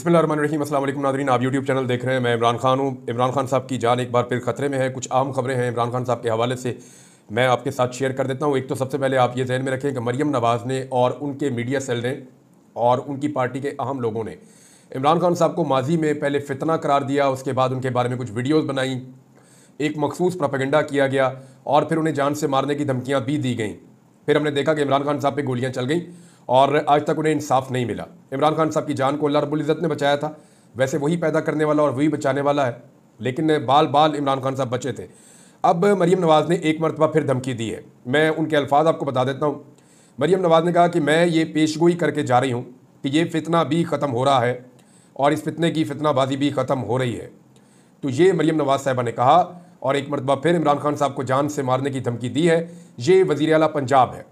बिस्मिल्लाहिर्रहमानिर्रहीम। अस्सलाम वालेकुम नाज़रीन, आप यूट्यूब चैनल देख रहे हैं। मैं इमरान खान हूँ। इमरान खान साहब की जान एक बार फिर ख़तरे में है। कुछ अहम खबरें हैं इमरान खान साहब के हवाले से मैं आपके साथ शेयर कर देता हूँ। एक तो सबसे पहले आप ये जहन में रखें कि मरियम नवाज़ ने और उनके मीडिया सेल ने और उनकी पार्टी के अहम लोगों ने इमरान खान साहब को माजी में पहले फितना करार दिया, उसके बाद उनके बारे में कुछ वीडियोज़ बनाई, एक मखसूस प्रोपेगेंडा किया गया और फिर उन्हें जान से मारने की धमकियाँ भी दी गई। फिर हमने देखा कि इमरान खान साहब पे गोलियाँ चल गई और आज तक उन्हें इंसाफ नहीं मिला। इमरान खान साहब की जान को अल्लाह रब्बुल इज़्ज़त ने बचाया था, वैसे वही पैदा करने वाला और वही बचाने वाला है, लेकिन बाल बाल इमरान खान साहब बचे थे। अब मरियम नवाज़ ने एक मरतबा फिर धमकी दी है। मैं उनके अल्फाज आपको बता देता हूँ। मरियम नवाज़ ने कहा कि मैं ये पेशगोई करके जा रही हूँ कि ये फितना भी ख़त्म हो रहा है और इस फितने की फितनाबाजी भी ख़त्म हो रही है। तो ये मरियम नवाज़ साहिबा ने कहा और एक मरतबा फिर इमरान खान साहब को जान से मारने की धमकी दी है। ये वज़ीर आला पंजाब है।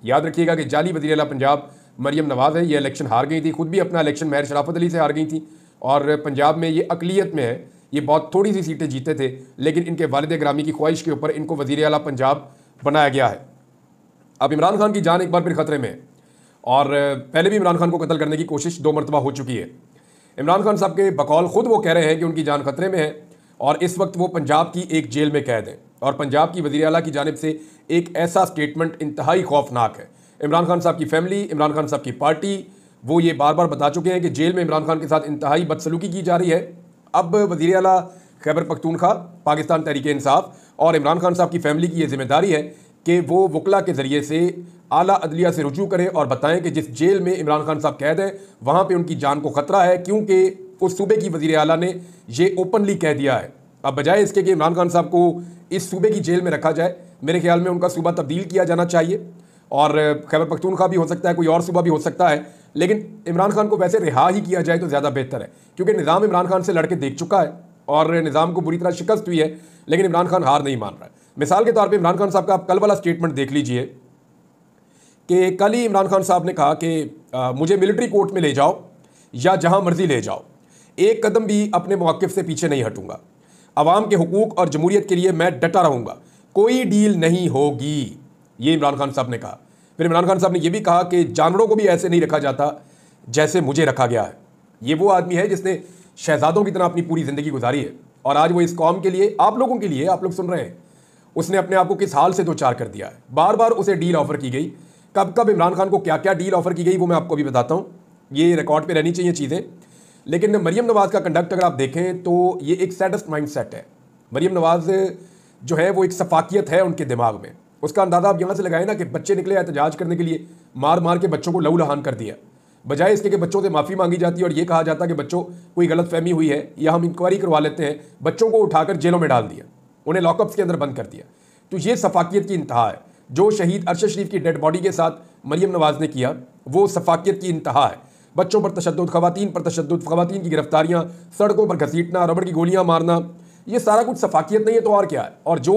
याद रखिएगा कि जाली वज़ीर आला पंजाब मरियम नवाज़ है। ये इलेक्शन हार गई थी, खुद भी अपना इलेक्शन महर शराफत अली से हार गई थी और पंजाब में ये अकलियत में है। ये बहुत थोड़ी सी सीटें जीते थे, लेकिन इनके वालिद ग्रामी की ख्वाहिश के ऊपर इनको वज़ीर आला पंजाब बनाया गया है। अब इमरान खान की जान एक बार फिर ख़तरे में है और पहले भी इमरान खान को कत्ल करने की कोशिश 2 मरतबा हो चुकी है। इमरान खान साहब के बकौल ख़ुद वो कह रहे हैं कि उनकी जान खतरे में है और इस वक्त वो पंजाब की एक जेल में कैद है और पंजाब की वज़ीर आला की जानिब से एक ऐसा स्टेटमेंट इंतहाई खौफनाक है। इमरान खान साहब की फैमिली, इमरान खान साहब की पार्टी, वो ये बार बार बता चुके हैं कि जेल में इमरान खान के साथ इंतहाई बदसलूकी की जा रही है। अब वज़ीर आला खैबर पख्तूनख्वा, पाकिस्तान तहरीक इंसाफ और इमरान खान साहब की फैमिली की ये जिम्मेदारी है कि वो वकला के ज़रिए से आला अदलिया से रुजू करें और बताएं कि जिस जेल में इमरान खान साहब कैद हैं वहाँ पे उनकी जान को ख़तरा है, क्योंकि उस सूबे की वज़ीर आला ने ये ओपनली कह दिया है। अब बजाय इसके कि इमरान खान साहब को इस सूबे की जेल में रखा जाए, मेरे ख्याल में उनका सूबा तब्दील किया जाना चाहिए और खैबर पख्तूनख्वा भी हो सकता है, कोई और सूबा भी हो सकता है, लेकिन इमरान खान को वैसे रिहा ही किया जाए तो ज़्यादा बेहतर है, क्योंकि निज़ाम इमरान खान से लड़के देख चुका है और निज़ाम को बुरी तरह शिकस्त हुई है, लेकिन इमरान खान हार नहीं मान रहा है। मिसाल के तौर पर इमरान खान साहब का आप कल वाला स्टेटमेंट देख लीजिए कि कल ही इमरान खान साहब ने कहा कि मुझे मिलिट्री कोर्ट में ले जाओ या जहाँ मर्जी ले जाओ, एक कदम भी अपने मौक़िफ़ से पीछे नहीं हटूंगा, अवाम के हुकूक और जमहूरियत के लिए मैं डटा रहूँगा, कोई डील नहीं होगी, ये इमरान खान साहब ने कहा। फिर इमरान खान साहब ने यह भी कहा कि जानवरों को भी ऐसे नहीं रखा जाता जैसे मुझे रखा गया है। ये वो आदमी है जिसने शहजादों की तरह अपनी पूरी ज़िंदगी गुजारी है और आज वो इस कौम के लिए, आप लोगों के लिए, आप लोग सुन रहे हैं, उसने अपने आप को किस हाल से दो चार कर दिया है। बार बार उसे डील ऑफ़र की गई, कब कब इमरान खान को क्या क्या डील ऑफ़र की गई वो मैं आपको भी बताता हूँ। ये रिकॉर्ड पर रहनी चाहिए चीज़ें। लेकिन मरियम नवाज़ का कंडक्ट अगर आप देखें तो ये एक सैडेस्ट माइंड सेट है। मरियम नवाज़ जो है वो एक सफाकियत है उनके दिमाग में। उसका अंदाज़ा आप यहाँ से लगाए ना कि बच्चे निकले एहतजाज करने के लिए, मार मार के बच्चों को लहू लहान कर दिया, बजाय इसके कि बच्चों से माफ़ी मांगी जाती और ये कहा जाता कि बच्चों कोई गलत फहमी हुई है या हम इंक्वायरी करवा लेते हैं, बच्चों को उठाकर जेलों में डाल दिया, उन्हें लॉकअप्स के अंदर बंद कर दिया। तो ये सफाकियत की इंतहा है। जो शहीद अरशद शरीफ की डेड बॉडी के साथ मरियम नवाज़ ने किया वो सफाकियत की इंतहा है। बच्चों पर तशद्दुद, ख़वातीन पर तशद्दुद, ख़वातीन की गिरफ्तारियाँ, सड़कों पर घसीटना, रबड़ की गोलियाँ मारना, ये सारा कुछ सफाकियत नहीं है तो और क्या है। और जो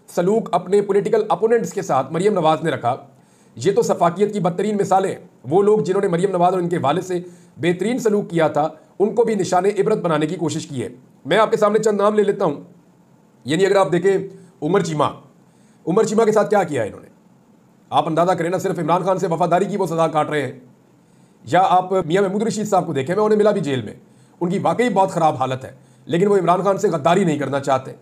सलूक अपने पॉलिटिकल अपोनेंट्स के साथ मरियम नवाज़ ने रखा, ये तो सफाकियत की बदतरीन मिसालें। वो लोग जिन्होंने मरियम नवाज़ और उनके वालिद से बेहतरीन सलूक किया था उनको भी निशाने इबरत बनाने की कोशिश की है। मैं आपके सामने चंद नाम ले लेता हूँ। यानी अगर आप देखें उमर चीमा के साथ क्या किया इन्होंने, आप अंदाज़ा करें ना। सिर्फ इमरान खान से वफादारी की वो सज़ा काट रहे हैं। या आप मियाँ महमूद रशीद साहब को देखें, मैं उन्हें मिला भी जेल में, उनकी वाकई बहुत ख़राब हालत है, लेकिन वो इमरान खान से गद्दारी नहीं करना चाहते।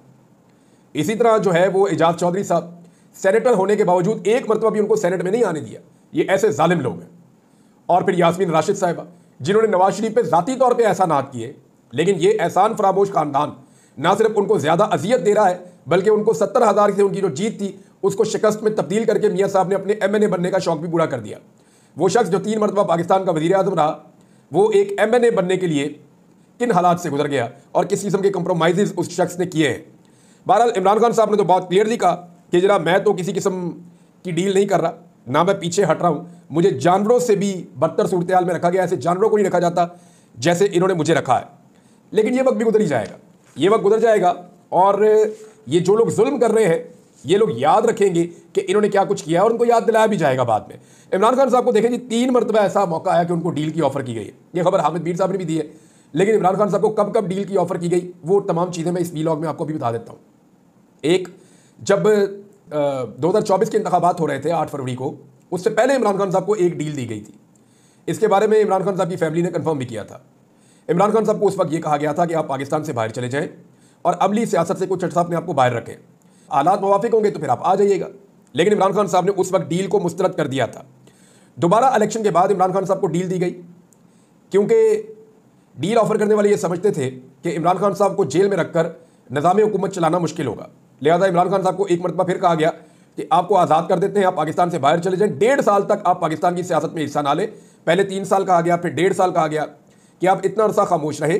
इसी तरह जो है वो एजाज चौधरी साहब, सेनेटर होने के बावजूद एक मरतबा भी उनको सेनेट में नहीं आने दिया। ये ऐसे जालिम लोग हैं। और फिर यास्मीन राशिद साहिबा, जिन्होंने नवाज शरीफ पे ज़ाती तौर पे एहसानात किए, लेकिन ये एहसान फरामोश खानदान ना सिर्फ उनको ज़्यादा अजियत दे रहा है, बल्कि उनको 70,000 से उनकी जो जीत थी उसको शिकस्त में तब्दील करके मियाँ साहब ने अपने MNA बनने का शौक भी पूरा कर दिया। वो शख्स जो 3 मरतबा पाकिस्तान का वज़ीर आज़म रहा, वो एक MNA बनने के लिए किन हालात से गुजर गया और किस किस्म के कंप्रोमाइज़ उस शख्स ने किए हैं। बहरहाल इमरान खान साहब ने तो बहुत क्लियरली कहा कि जनाब मैं तो किसी किस्म की डील नहीं कर रहा, ना मैं पीछे हट रहा हूँ, मुझे जानवरों से भी बदतर सूरत हाल में रखा गया, ऐसे जानवरों को नहीं रखा जाता जैसे इन्होंने मुझे रखा है। लेकिन ये वक्त भी गुजर ही जाएगा, ये वक्त गुजर जाएगा और ये जो लोग जुल्म कर रहे हैं ये लोग याद रखेंगे कि इन्होंने क्या कुछ किया और उनको याद दिलाया भी जाएगा बाद में। इमरान खान साहब को देखें जी, 3 मरतबा ऐसा मौका आया कि उनको डील की ऑफ़र की गई है। ये खबर हामिद मीर साहब ने भी दी है, लेकिन इमरान खान साहब को कब कब डील की ऑफ़र की गई वो तमाम चीज़ें मैं इस वीलॉग में आपको भी बता देता हूँ। एक, जब 2024 के इंतखाबात हो रहे थे 8 फरवरी को, उससे पहले इमरान खान साहब को एक डील दी गई थी। इसके बारे में इमरान खान साहब की फैमिली ने कंफर्म भी किया था। इमरान खान साहब को उस वक्त ये कहा गया था कि आप पाकिस्तान से बाहर चले जाएं और अमली सियासत से कुछ अर्सा अपने आप को बाहर रखें, हालात मुवाफिक होंगे तो फिर आप आ जाइएगा। लेकिन इमरान खान साहब ने उस वक्त डील को मुस्तरद कर दिया था। दोबारा इलेक्शन के बाद इमरान खान साहब को डील दी गई, क्योंकि डील ऑफर करने वाले ये समझते थे कि इमरान खान साहब को जेल में रखकर निज़ाम हुकूमत चलाना मुश्किल होगा। लिहाजा इमरान खान साहब को एक मरतबा फिर कहा गया कि आपको आज़ाद कर देते हैं, आप पाकिस्तान से बाहर चले जाएं, 1.5 साल तक आप पाकिस्तान की सियासत में हिस्सा ना लें। पहले 3 साल कहा गया, फिर 1.5 साल कहा गया कि आप इतना अरसा खामोश रहे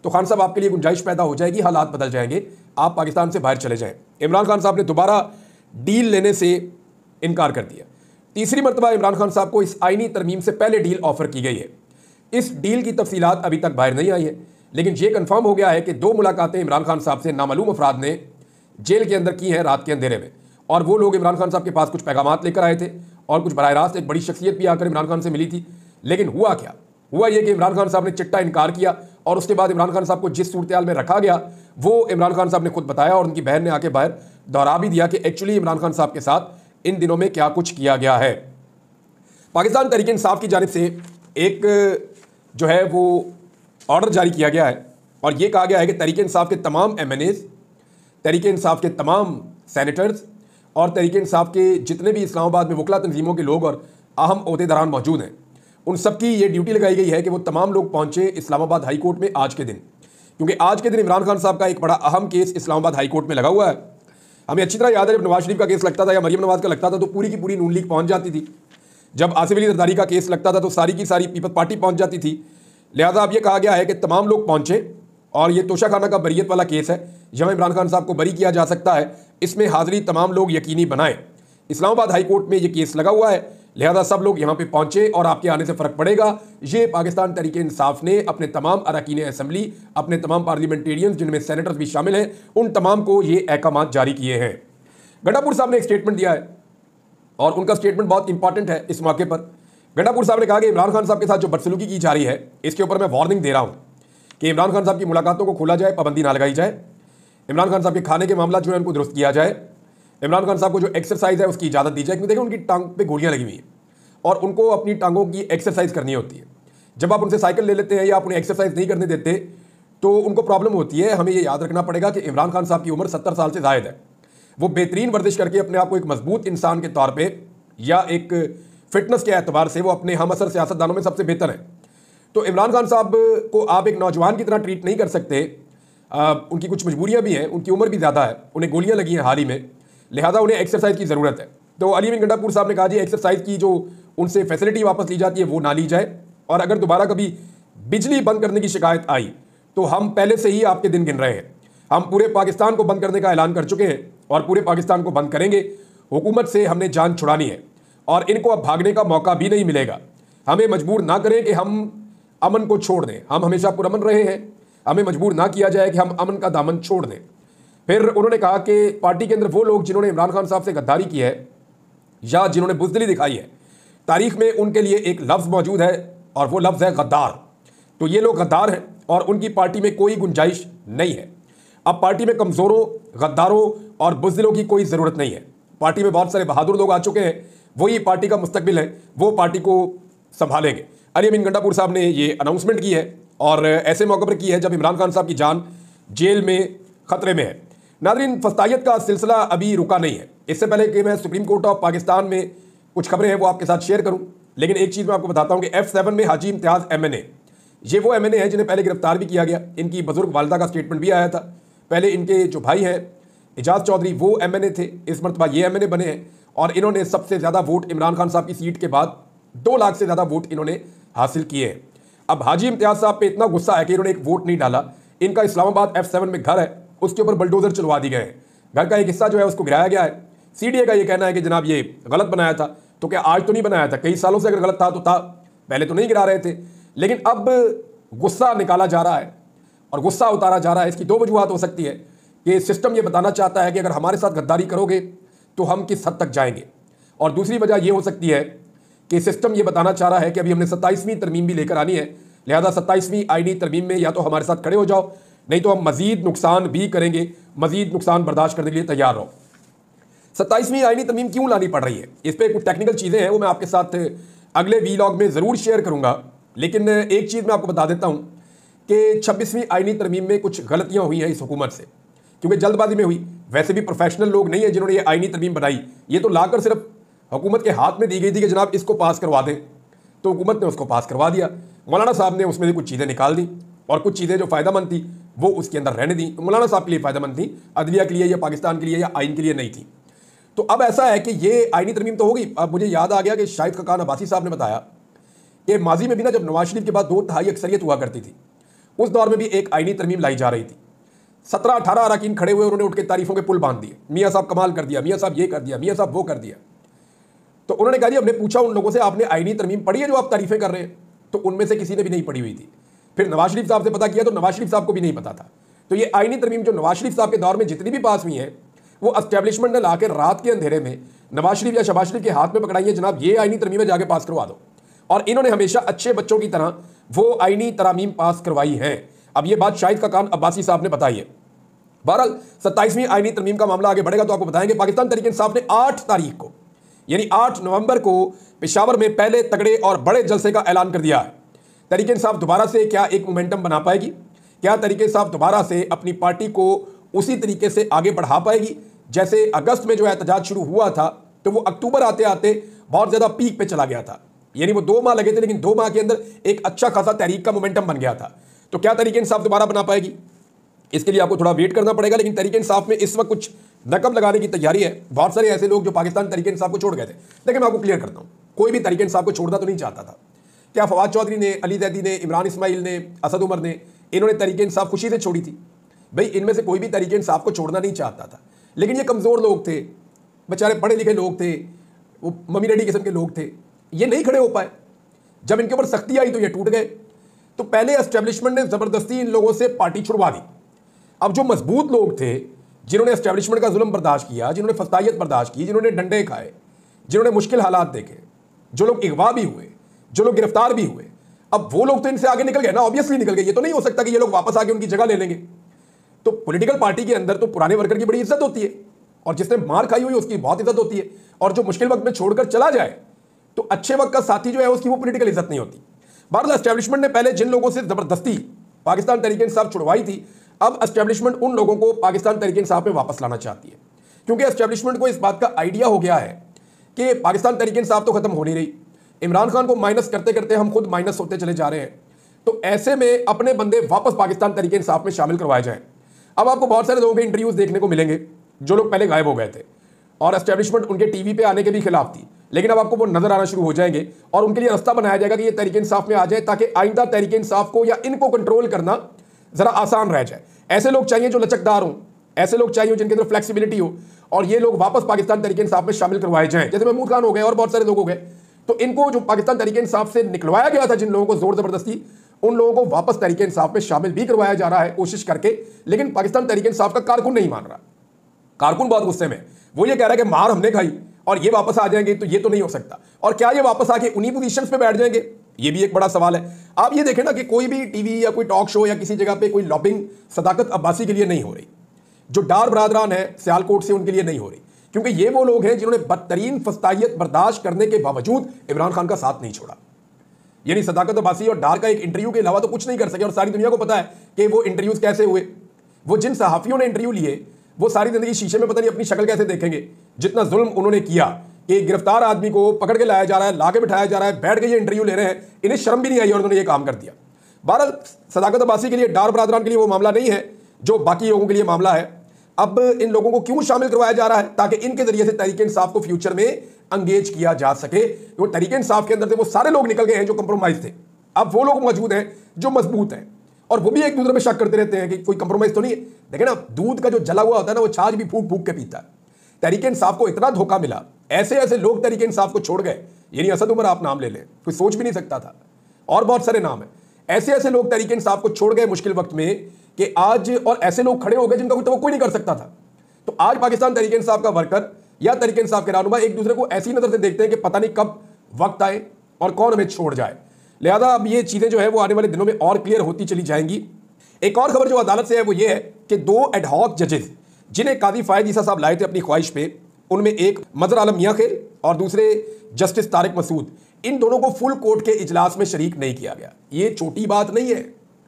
तो खान साहब आपके लिए गुंजाइश पैदा हो जाएगी, हालात बदल जाएंगे, आप पाकिस्तान से बाहर चले जाएं। इमरान खान साहब ने दोबारा डील लेने से इनकार कर दिया। तीसरी मरतबा इमरान खान साहब को इस आईनी तरमीम से पहले डील ऑफर की गई है। इस डील की तफसीलात अभी तक बाहर नहीं आई है, लेकिन यह कन्फर्म हो गया है कि 2 मुलाकातें इमरान खान साहब से नामालूम अफराद ने जेल के अंदर की हैं रात के अंधेरे में। और वो लोग इमरान खान साहब के पास कुछ पैगामात लेकर आए थे और कुछ बराह रास्त एक बड़ी शख्सियत भी आकर इमरान खान से मिली थी। लेकिन हुआ क्या? हुआ ये कि इमरान खान साहब ने चिट्टा इनकार किया और उसके बाद इमरान खान साहब को जिस सूरत हाल में रखा गया वो इमरान खान साहब ने खुद बताया और उनकी बहन ने आके बाहर दोहरा भी दिया कि एक्चुअली इमरान खान साहब के साथ इन दिनों में क्या कुछ किया गया है। पाकिस्तान तहरीक इंसाफ की जानिब से एक जो है वो ऑर्डर जारी किया गया है और ये कहा गया है कि तहरीक इंसाफ के तमाम MNAs, तहरीक इंसाफ के तमाम सेनेटर्स और तहरीक इंसाफ के जितने भी इस्लामाबाद में वकला तंजीमों के लोग और अहम ओहदेदारान मौजूद हैं, उन सबकी ये ड्यूटी लगाई गई है कि वो तमाम लोग पहुँचे इस्लामाबाद हाई कोर्ट में आज के दिन, क्योंकि आज के दिन इमरान खान साहब का एक बड़ा अहम केस इस्लामाबाद हाई कोर्ट में लगा हुआ है। हमें अच्छी तरह याद है जब नवाज शरीफ का केस लगता था या मरियम नवाज का लगता था तो पूरी की पूरी नून लीग पहुँच जाती थी। जब आसिफ अली जरदारी का केस लगता था तो सारी की सारी पीपल्स पार्टी पहुँच जाती थी। लिहाजा अब यह कहा गया है कि तमाम लोग पहुँचे और ये तोशा खाना का बरीयत वाला केस है जहाँ इमरान खान साहब को बरी किया जा सकता है, इसमें हाज़िरी तमाम लोग यकीनी बनाएं। इस्लामाबाद हाई कोर्ट में ये केस लगा हुआ है, लिहाजा सब लोग यहाँ पे पहुँचे और आपके आने से फ़र्क पड़ेगा। ये पाकिस्तान तहरीक इंसाफ ने अपने तमाम अरकान असम्बली, अपने तमाम पार्लियामेंटेरियंस जिनमें सेनेटर्स भी शामिल हैं, उन तमाम को ये अहकामात जारी किए हैं। गंडापुर साहब ने एक स्टेटमेंट दिया है और उनका स्टेटमेंट बहुत इंपॉर्टेंट है इस मौके पर। गंडापुर साहब ने कहा कि इमरान खान साहब के साथ जो बदसलूकी की जा रही है इसके ऊपर मैं वार्निंग दे रहा हूँ कि इमरान खान साहब की मुलाकातों को खोला जाए, पाबंदी ना लगाई जाए। इमरान खान साहब के खाने के मामला जो है उनको दुरुस्त किया जाए। इमरान खान साहब को जो एक्सरसाइज है उसकी इजाज़त दी जाए, क्योंकि देखिए उनकी टांग पे गोलियां लगी हुई हैं और उनको अपनी टांगों की एक्सरसाइज करनी होती है। जब आप उनसे साइकिल ले लेते हैं या आप उन्हें एक्सरसाइज नहीं करने देते तो उनको प्रॉब्लम होती है। हमें ये याद रखना पड़ेगा कि इमरान खान साहब की उम्र 70 साल से ज़ायद है। वो बेहतरीन वर्जिश करके अपने आप को एक मजबूत इंसान के तौर पर या एक फिटनेस के एतबार से वो अपने हम असर सियासतदानों में सबसे बेहतर है। तो इमरान खान साहब को आप एक नौजवान की तरह ट्रीट नहीं कर सकते। उनकी कुछ मजबूरियां भी हैं, उनकी उम्र भी ज़्यादा है, उन्हें गोलियां लगी हैं हाल ही में, लिहाजा उन्हें एक्सरसाइज की ज़रूरत है। तो अली अमीन गंडापुर साहब ने कहा जी एक्सरसाइज की जो उनसे फैसिलिटी वापस ली जाती है वो ना ली जाए, और अगर दोबारा कभी बिजली बंद करने की शिकायत आई तो हम पहले से ही आपके दिन गिन रहे हैं। हम पूरे पाकिस्तान को बंद करने का ऐलान कर चुके हैं और पूरे पाकिस्तान को बंद करेंगे। हुकूमत से हमने जान छुड़ानी है और इनको अब भागने का मौका भी नहीं मिलेगा। हमें मजबूर ना करें कि हम अमन को छोड़ दें, हम हमेशा पुरअमन रहे हैं, हमें मजबूर ना किया जाए कि हम अमन का दामन छोड़ दें। फिर उन्होंने कहा कि पार्टी के अंदर वो लोग जिन्होंने इमरान खान साहब से गद्दारी की है या जिन्होंने बुज़दिली दिखाई है, तारीख में उनके लिए एक लफ्ज़ मौजूद है और वो लफ्ज़ है गद्दार। तो ये लोग गद्दार हैं और उनकी पार्टी में कोई गुंजाइश नहीं है। अब पार्टी में कमज़ोरों, गद्दारों और बुज़दिलों की कोई ज़रूरत नहीं है। पार्टी में बहुत सारे बहादुर लोग आ चुके हैं, वही पार्टी का मुस्तकबिल है, वो पार्टी को संभालेंगे। अली अमीन गंडापुर साहब ने ये अनाउंसमेंट की है और ऐसे मौके पर की है जब इमरान खान साहब की जान जेल में ख़तरे में है। नाज़रीन, फस्तायत का सिलसिला अभी रुका नहीं है। इससे पहले कि मैं सुप्रीम कोर्ट ऑफ पाकिस्तान में कुछ खबरें हैं वो आपके साथ शेयर करूं, लेकिन एक चीज़ मैं आपको बताता हूं कि F7 में हाजी इम्तियाज़ MNA, ये वो MNA है जिन्हें पहले गिरफ्तार भी किया गया। इनकी बुजुर्ग वालिदा का स्टेटमेंट भी आया था। पहले इनके जो भाई हैं एजाज चौधरी वो MNA थे, इस मरतबा ये MNA बने हैं और इन्होंने सबसे ज़्यादा वोट इमरान खान साहब की सीट के बाद 2 लाख से ज़्यादा वोट इन्होंने हासिल किए हैं। अब हाजी इम्तियाज़ साहब पे इतना गुस्सा है कि इन्होंने एक वोट नहीं डाला। इनका इस्लामाबाद F7 में घर है, उसके ऊपर बुलडोज़र चलवा दी गए हैं। घर का एक हिस्सा जो है उसको गिराया गया है। CDA का ये कहना है कि जनाब ये गलत बनाया था। तो क्या आज तो नहीं बनाया था, कई सालों से अगर गलत था तो था, पहले तो नहीं गिरा रहे थे। लेकिन अब गुस्सा निकाला जा रहा है और गुस्सा उतारा जा रहा है। इसकी 2 वजूहत हो सकती है कि सिस्टम ये बताना चाहता है कि अगर हमारे साथ गद्दारी करोगे तो हम किस हद तक जाएंगे, और दूसरी वजह यह हो सकती है कि सिस्टम ये बताना चाह रहा है कि अभी हमने 27वीं तरमीम भी लेकर आनी है, लिहाजा 27वीं आईनी तरमीम में या तो हमारे साथ खड़े हो जाओ, नहीं तो हम मजीद नुकसान भी करेंगे, मजीद नुकसान बर्दाश्त करने के लिए तैयार रहो। 27वीं आईनी तरमीम क्यों लानी पड़ रही है, इस पर कुछ टेक्निकल चीज़ें हैं, वो मैं आपके साथ अगले वीलॉग में ज़रूर शेयर करूँगा। लेकिन एक चीज़ मैं आपको बता देता हूँ कि 26वीं आईनी तरमीम में कुछ गलतियां हुई हैं इस हुकूमत से, क्योंकि जल्दबाजी में हुई। वैसे भी प्रोफेशनल लोग नहीं है जिन्होंने ये आईनी तरमीम बनाई, ये तो लाकर सिर्फ हुकूमत के हाथ में दी गई थी कि जनाब इसको पास करवा दें, तो हुकूमत ने उसको पास करवा दिया। मौलाना साहब ने उसमें से कुछ चीज़ें निकाल दी और कुछ चीज़ें जो फ़ायदेमंद थी वो उसके अंदर रहने दी। तो मौलाना साहब के लिए फ़ायदेमंद थी, अदलिया के लिए या पाकिस्तान के लिए या आइन के लिए नहीं थी। तो अब ऐसा है कि ये आईनी तरमीम तो होगी। अब मुझे याद आ गया कि शाहिद खकान अब्बासी साहब ने बताया कि माजी में भी ना, जब नवाज शरीफ के बाद 2/3 अक्सरियत हुआ करती थी, उस दौर में भी एक आईनी तरमीम लाई जा रही थी। 17-18 अरकान खड़े हुए, उन्होंने उठ के तारीफों के पुल बांध दिए, मियाँ साहब कमाल कर दिया, मियाँ साहब ये कर दिया, मियाँ साहब वो कर दिया। तो उन्होंने कहा जी, हमने पूछा उन लोगों से, आपने आईनी तरमीम पढ़ी है जो आप तारीफें कर रहे हैं? तो उनमें से किसी ने भी नहीं पढ़ी हुई थी। फिर नवाज शरीफ साहब से पता किया तो नवाज शरीफ साहब को भी नहीं पता था। तो ये आईनी तरमीम जो नवाज शरीफ साहब के दौर में जितनी भी पास हुई है, वो एस्टेब्लिशमेंट ने लाकर रात के अंधेरे में नवाज शरीफ या शहबाज शरीफ के हाथ में पकड़ाई है, जनाब ये आईनी तरमीमें जाके पास करवा दो। और इन्होंने हमेशा अच्छे बच्चों की तरह वो आईनी तरामीम पास करवाई हैं। अब ये बात शाहिद खकान अब्बासी साहब ने बताई है। बहरहाल 27वीं आईनी तरमीम का मामला आगे बढ़ेगा तो आपको बताएंगे। पाकिस्तान तहरीक इंसाफ ने 8 तारीख को यानी 8 नवंबर को पेशावर में पहले तगड़े और बड़े जलसे का ऐलान कर दिया है। तहरीक इंसाफ दोबारा से क्या एक मोमेंटम बना पाएगी? क्या तहरीक इंसाफ दोबारा से अपनी पार्टी को उसी तरीके से आगे बढ़ा पाएगी जैसे अगस्त में जो एहतजाज शुरू हुआ था, तो वो अक्टूबर आते आते बहुत ज़्यादा पीक पे चला गया था। यानी वो 2 माह लगे थे, लेकिन 2 माह के अंदर एक अच्छा खासा तहरीक का मोमेंटम बन गया था। तो क्या तहरीक इंसाफ दोबारा बना पाएगी? इसके लिए आपको थोड़ा वेट करना पड़ेगा। लेकिन तहरीक इंसाफ में इस वक्त कुछ नकब लगाने की तैयारी है। बहुत सारे ऐसे लोग जो पाकिस्तान तहरीक इंसाफ को छोड़ गए थे। लेकिन मैं आपको क्लियर करता हूँ, कोई भी तहरीक इंसाफ को छोड़ना तो नहीं चाहता था। क्या फवाद चौधरी ने, अली जैदी ने, इमरान इस्माइल ने, असद उमर ने, इन्होंने तहरीक इंसाफ खुशी से छोड़ी थी? भाई इनमें से कोई भी तहरीक इंसाफ को छोड़ना नहीं चाहता था। लेकिन ये कमज़ोर लोग थे, बेचारे पढ़े लिखे लोग थे, वो मम्मी डैडी किस्म के लोग थे, ये नहीं खड़े हो पाए। जब इनके ऊपर सख्ती आई तो ये टूट गए। तो पहले एस्टेब्लिशमेंट ने ज़बरदस्ती इन लोगों से पार्टी छुड़वा दी। अब जो मजबूत लोग थे, जिन्होंने एस्टेब्लिशमेंट का जुल्म बर्दाश्त किया, जिन्होंने फसायत बर्दाश्त की, जिन्होंने डंडे खाए, जिन्होंने मुश्किल हालात देखे, जो लोग अगवा भी हुए, जो लोग गिरफ्तार भी हुए, अब वो लोग तो इनसे आगे निकल गए ना, ऑब्वियसली निकल गए। ये तो नहीं हो सकता कि ये लोग वापस आके उनकी जगह ले लेंगे। तो पॉलिटिकल पार्टी के अंदर तो पुराने वर्कर की बड़ी इज्जत होती है, और जिसने मार खाई हुई उसकी बहुत इज्जत होती है। और जो मुश्किल वक्त में छोड़कर चला जाए तो अच्छे वक्त का साथी जो है उसकी वो पॉलिटिकल इज्जत नहीं होती। बहरहाल एस्टेब्लिशमेंट ने पहले जिन लोगों से जबरदस्ती पाकिस्तान तहरीक इंसाफ छुड़वाई थी, अब एस्टेब्लिशमेंट उन लोगों को पाकिस्तान तहरीक इंसाफ में वापस लाना चाहती है। क्योंकि एस्टेब्लिशमेंट को इस बात का आइडिया हो गया है कि पाकिस्तान तहरीक इंसाफ तो खत्म हो नहीं रही, इमरान खान को माइनस करते करते हम खुद माइनस होते चले जा रहे हैं। तो ऐसे में अपने बंदे वापस पाकिस्तान तहरीक इंसाफ में शामिल करवाए जाएं। अब आपको बहुत सारे लोगों के इंटरव्यूज देखने को मिलेंगे जो लोग पहले गायब हो गए थे और एस्टेब्लिशमेंट उनके टीवी पे आने के भी खिलाफ थी, लेकिन अब आपको वो नजर आना शुरू हो जाएंगे और उनके लिए रास्ता बनाया जाएगा कि ये तहरीक इंसाफ में आ जाए, ताकि आइंदा तहरीक इंसाफ को या इनको कंट्रोल करना जरा आसान रह जाए। ऐसे लोग चाहिए जो लचकदार हों, ऐसे लोग चाहिए जिनके अंदर फ्लेक्सिबिलिटी हो, और ये लोग वापस पाकिस्तान तहरीक इंसाफ में शामिल करवाए जाएं। जैसे महमूद खान हो गए और बहुत सारे लोग हो गए। तो इनको जो पाकिस्तान तहरीक इंसाफ से निकलवाया गया था, जिन लोगों को जोर जबरदस्ती, उन लोगों को वापस तहरीक इंसाफ में शामिल भी करवाया जा रहा है कोशिश करके। लेकिन पाकिस्तान तहरीक इंसाफ का कारकुन नहीं मान रहा। कारकुन बहुत गुस्से में, वो ये कह रहा है कि मार हमने खाई और ये वापस आ जाएंगे, तो ये तो नहीं हो सकता। और क्या ये वापस आके उन्हीं पोजीशंस पे बैठ जाएंगे? ये भी एक बड़ा सवाल है। आप ये देखें ना कि कोई भी टीवी या कोई टॉक शो या किसी जगह पे कोई लॉबिंग सदाकत अब्बासी के लिए नहीं हो रही, जो डार बरादरान है सियालकोट से उनके लिए नहीं हो रही, क्योंकि ये वो लोग हैं जिन्होंने बदतरीन फस्तायत बर्दाश्त करने के बावजूद इमरान खान का साथ नहीं छोड़ा। यानी सदाकत अब्बासी और डार का एक इंटरव्यू के अलावा तो कुछ नहीं कर सके, और सारी दुनिया को पता है कि वो इंटरव्यूज कैसे हुए। वो जिन सहाफियों ने इंटरव्यू लिए वो सारी जिंदगी शीशे में पता नहीं अपनी शक्ल कैसे देखेंगे, जितना जुल्म उन्होंने किया कि गिरफ्तार आदमी को पकड़ के लाया जा रहा है, लाके बिठाया जा रहा है, बैठ के ये इंटरव्यू ले रहे हैं, इन्हें शर्म भी नहीं आई और उन्होंने ये काम कर दिया। बहरहाल सदाकत अब्बासी के लिए, डार बरादरान के लिए वो मामला नहीं है जो बाकी लोगों के लिए मामला है। अब इन लोगों को क्यों शामिल करवाया जा रहा है? ताकि इनके जरिए से तहरीक इंसाफ को फ्यूचर में अंगेज किया जा सके। वो तहरीक इंसाफ के अंदर से वो सारे लोग निकल गए हैं जो कंप्रोमाइज थे, अब वो लोग मौजूद हैं जो मजबूत हैं, और वो भी एक दूसरे में शक करते रहते हैं कि कोई कंप्रोमाइज तो नहीं है। देखें ना, दूध का जो जला हुआ होता है ना, वो छाछ भी फूक फूक के पीता है। तहरीक इंसाफ को इतना धोखा मिला, ऐसे ऐसे लोग तहरीक इंसाफ को छोड़ गए। यानी असद उमर आप नाम ले लें, कोई सोच भी नहीं सकता था, और बहुत सारे नाम है। ऐसे ऐसे लोग तहरीक इंसाफ को छोड़ गए मुश्किल वक्त में कि आज, और ऐसे लोग खड़े हो गए जिनका कोई तवक्कुई नहीं कर सकता था। तो आज पाकिस्तान तहरीक इंसाफ का वर्कर या तहरीक इंसाफ के रहनुमा एक दूसरे को ऐसी नजर से देखते हैं कि पता नहीं कब वक्त आए और कौन हमें छोड़ जाए। लिहाजा अब ये चीजें जो है वो आने वाले दिनों में और क्लियर होती चली जाएंगी। एक और खबर जो अदालत से है वो ये है कि 2 एडहॉक जजेस जिन्हें काजी फायद ईसा साहब लाए थे अपनी ख्वाहिश पे, उनमें एक मजर आलम मियां खेल और दूसरे जस्टिस तारिक मसूद, इन दोनों को फुल कोर्ट के इजलास में शरीक नहीं किया गया। ये छोटी बात नहीं है।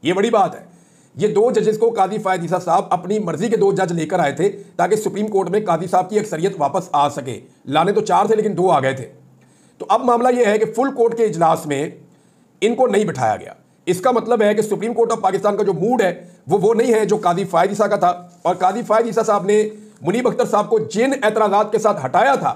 ये बड़ी बात है। ये 2 जजेस को काजी फायद ईसा साहब अपनी मर्जी के 2 जज लेकर आए थे ताकि सुप्रीम कोर्ट में काजी साहब की अक्सरियत वापस आ सके। लाने तो 4 थे लेकिन 2 आ गए थे। तो अब मामला यह है कि फुल कोर्ट के इजलास में इनको नहीं बिठाया गया। इसका मतलब है कि सुप्रीम कोर्ट ऑफ पाकिस्तान का जो मूड है वो नहीं है जो काजी फायद ईसा का था। और काजी फायद ईसा साहब ने मुनीब अख्तर साहब को जिन एतराज़ात के साथ हटाया था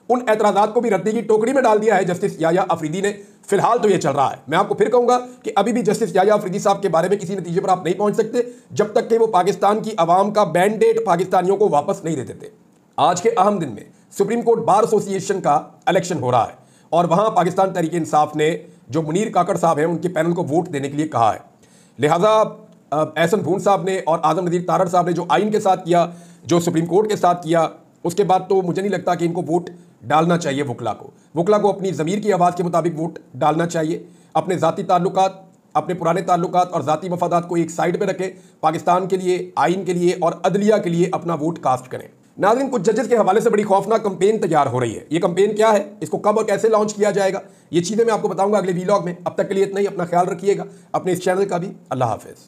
उन एतराज़ात को भी रद्दी की टोकरी में डाल दिया है जस्टिस याया अफरीदी ने। फिलहाल तो ये चल रहा है। मैं आपको फिर कहूंगा कि अभी भी जस्टिस याया अफरीदी साहब के बारे में किसी नतीजे पर आप नहीं पहुंच सकते जब तक कि वो पाकिस्तान की आवाम का बैंडेड पाकिस्तानियों को वापस नहीं दे देते। आज के अहम दिन में सुप्रीम कोर्ट बार एसोसिएशन का इलेक्शन हो रहा है और वहां पाकिस्तान तहरीक इंसाफ ने जो मुनीर काकड़ साहब हैं उनके पैनल को वोट देने के लिए कहा है। लिहाजा एहसन भून साहब ने और आजम नज़ीर तारड़ साहब ने जो आइन के साथ किया, जो सुप्रीम कोर्ट के साथ किया, उसके बाद तो मुझे नहीं लगता कि इनको वोट डालना चाहिए। वकला को अपनी ज़मीर की आवाज़ के मुताबिक वोट डालना चाहिए। अपने ज़ाती ताल्लुकात, अपने पुराने ताल्लुकात और ज़ाती मफादात को एक साइड पे रखें। पाकिस्तान के लिए, आइन के लिए और अदलिया के लिए अपना वोट कास्ट करें। नाज़रीन, कुछ जजेस के हवाले से बड़ी खौफनाक कंपेन तैयार हो रही है। ये कंपेन क्या है, इसको कब और कैसे लॉन्च किया जाएगा, ये चीज़ें मैं आपको बताऊंगा अगले वीलॉग में। अब तक के लिए इतना ही। अपना ख्याल रखिएगा, अपने इस चैनल का भी। अल्लाह हाफिज़।